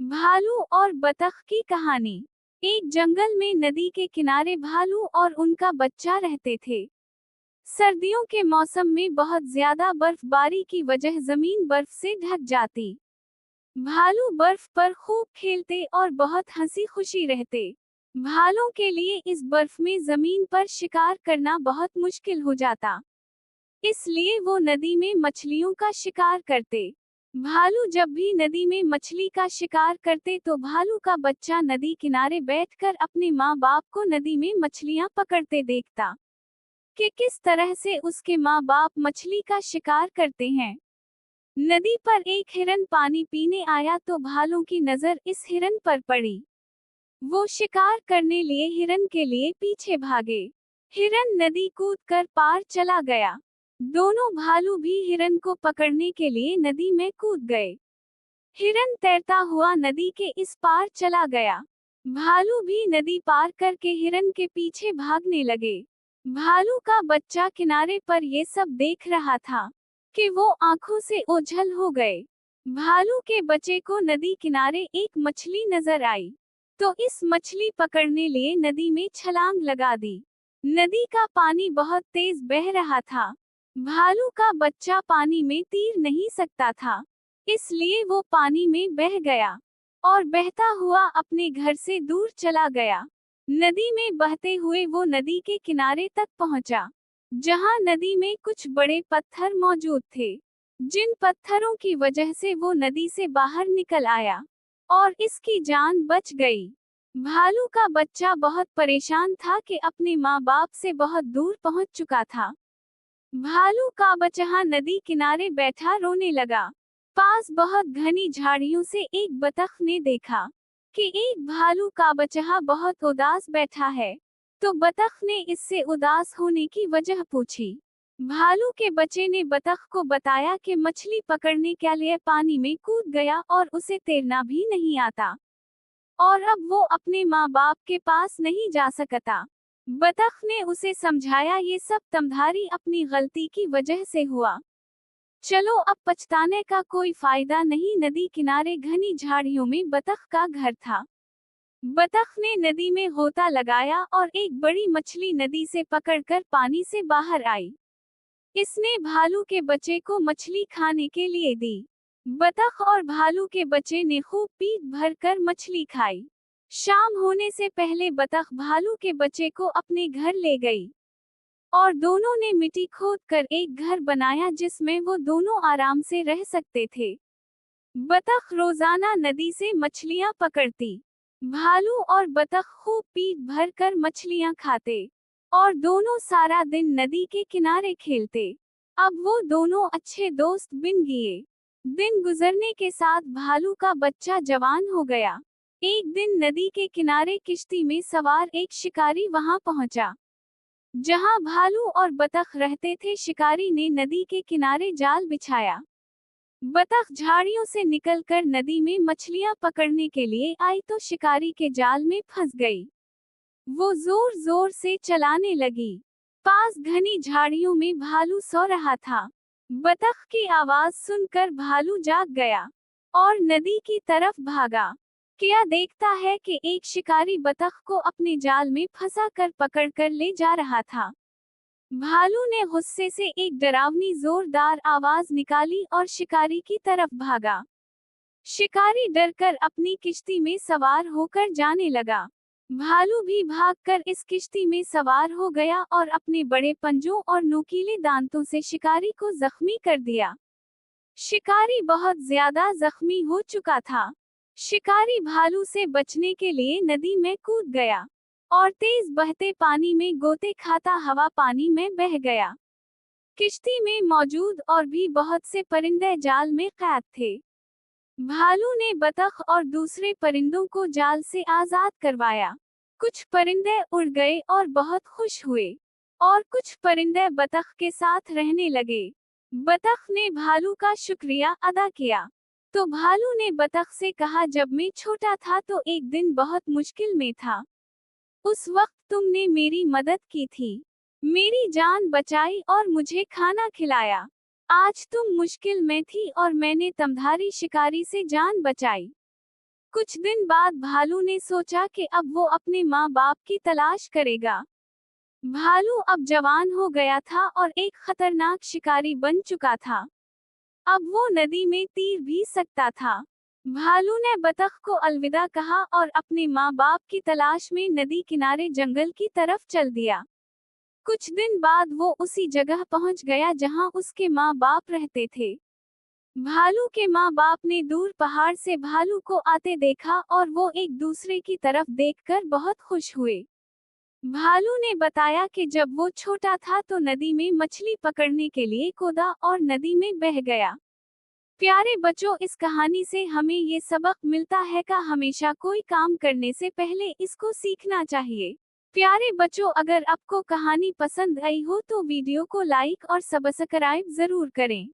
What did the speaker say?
भालू और बतख की कहानी। एक जंगल में नदी के किनारे भालू और उनका बच्चा रहते थे। सर्दियों के मौसम में बहुत ज्यादा बर्फबारी की वजह जमीन बर्फ से ढक जाती। भालू बर्फ पर खूब खेलते और बहुत हंसी खुशी रहते। भालू के लिए इस बर्फ में जमीन पर शिकार करना बहुत मुश्किल हो जाता, इसलिए वो नदी में मछलियों का शिकार करते। भालू जब भी नदी में मछली का शिकार करते तो भालू का बच्चा नदी किनारे बैठकर अपने माँ बाप को नदी में मछलियाँ पकड़ते देखता कि किस तरह से उसके माँ बाप मछली का शिकार करते हैं। नदी पर एक हिरन पानी पीने आया तो भालू की नजर इस हिरन पर पड़ी। वो शिकार करने लिए हिरन के लिए पीछे भागे। हिरन नदी कूदकर पार चला गया। दोनों भालू भी हिरन को पकड़ने के लिए नदी में कूद गए। हिरन तैरता हुआ नदी के इस पार चला गया। भालू भी नदी पार करके हिरन के पीछे भागने लगे। भालू का बच्चा किनारे पर ये सब देख रहा था कि वो आंखों से ओझल हो गए। भालू के बच्चे को नदी किनारे एक मछली नजर आई तो इस मछली पकड़ने लिए नदी में छलांग लगा दी। नदी का पानी बहुत तेज बह रहा था। भालू का बच्चा पानी में तैर नहीं सकता था, इसलिए वो पानी में बह गया और बहता हुआ अपने घर से दूर चला गया। नदी में बहते हुए वो नदी के किनारे तक पहुंचा, जहां नदी में कुछ बड़े पत्थर मौजूद थे, जिन पत्थरों की वजह से वो नदी से बाहर निकल आया और इसकी जान बच गई। भालू का बच्चा बहुत परेशान था कि अपने माँ बाप से बहुत दूर पहुंच चुका था। भालू का बच्चा नदी किनारे बैठा रोने लगा। पास बहुत घनी झाड़ियों से एक बतख ने देखा कि एक भालू का बच्चा बहुत उदास बैठा है, तो बतख ने इससे उदास होने की वजह पूछी। भालू के बच्चे ने बतख को बताया कि मछली पकड़ने के लिए पानी में कूद गया और उसे तैरना भी नहीं आता और अब वो अपने माँ बाप के पास नहीं जा सकता। बतख ने उसे समझाया ये सब तुम्हारी अपनी गलती की वजह से हुआ। चलो अब पछताने का कोई फायदा नहीं। नदी किनारे घनी झाड़ियों में बतख का घर था। बतख ने नदी में गोता लगाया और एक बड़ी मछली नदी से पकड़कर पानी से बाहर आई। इसने भालू के बच्चे को मछली खाने के लिए दी। बतख और भालू के बच्चे ने खूब पेट भरकर मछली खाई। शाम होने से पहले बतख भालू के बच्चे को अपने घर ले गई और दोनों ने मिट्टी खोदकर एक घर बनाया जिसमें वो दोनों आराम से रह सकते थे। बतख रोजाना नदी से मछलियां पकड़ती। भालू और बतख खूब पेट भरकर मछलियां खाते और दोनों सारा दिन नदी के किनारे खेलते। अब वो दोनों अच्छे दोस्त बन गए। दिन गुजरने के साथ भालू का बच्चा जवान हो गया। एक दिन नदी के किनारे किश्ती में सवार एक शिकारी वहां पहुंचा, जहां भालू और बतख रहते थे। शिकारी ने नदी के किनारे जाल बिछाया। बतख झाड़ियों से निकलकर नदी में मछलियां पकड़ने के लिए आई तो शिकारी के जाल में फंस गई। वो जोर जोर से चलाने लगी। पास घनी झाड़ियों में भालू सो रहा था। बतख की आवाज सुनकर भालू जाग गया और नदी की तरफ भागा। क्या देखता है कि एक शिकारी बतख को अपने जाल में फंसा कर पकड़कर ले जा रहा था। भालू ने गुस्से से एक डरावनी जोरदार आवाज निकाली और शिकारी की तरफ भागा। शिकारी डरकर अपनी किश्ती में सवार होकर जाने लगा। भालू भी भागकर इस किश्ती में सवार हो गया और अपने बड़े पंजों और नुकीले दांतों से शिकारी को जख्मी कर दिया। शिकारी बहुत ज्यादा जख्मी हो चुका था। शिकारी भालू से बचने के लिए नदी में कूद गया और तेज बहते पानी में गोते खाता हवा पानी में बह गया। किश्ती में मौजूद और भी बहुत से परिंदे जाल में कैद थे। भालू ने बतख और दूसरे परिंदों को जाल से आजाद करवाया। कुछ परिंदे उड़ गए और बहुत खुश हुए और कुछ परिंदे बतख के साथ रहने लगे। बतख ने भालू का शुक्रिया अदा किया तो भालू ने बतख से कहा, जब मैं छोटा था तो एक दिन बहुत मुश्किल में था। उस वक्त तुमने मेरी मदद की थी, मेरी जान बचाई और मुझे खाना खिलाया। आज तुम मुश्किल में थी और मैंने तुम्हारी शिकारी से जान बचाई। कुछ दिन बाद भालू ने सोचा कि अब वो अपने माँ बाप की तलाश करेगा। भालू अब जवान हो गया था और एक खतरनाक शिकारी बन चुका था। अब वो नदी में तैर भी सकता था। भालू ने बतख को अलविदा कहा और अपने माँ बाप की तलाश में नदी किनारे जंगल की तरफ चल दिया। कुछ दिन बाद वो उसी जगह पहुंच गया जहां उसके माँ बाप रहते थे। भालू के माँ बाप ने दूर पहाड़ से भालू को आते देखा और वो एक दूसरे की तरफ देखकर बहुत खुश हुए। भालू ने बताया कि जब वो छोटा था तो नदी में मछली पकड़ने के लिए कूदा और नदी में बह गया। प्यारे बच्चों, इस कहानी से हमें ये सबक मिलता है कि हमेशा कोई काम करने से पहले इसको सीखना चाहिए। प्यारे बच्चों, अगर आपको कहानी पसंद आई हो तो वीडियो को लाइक और सब्सक्राइब जरूर करें।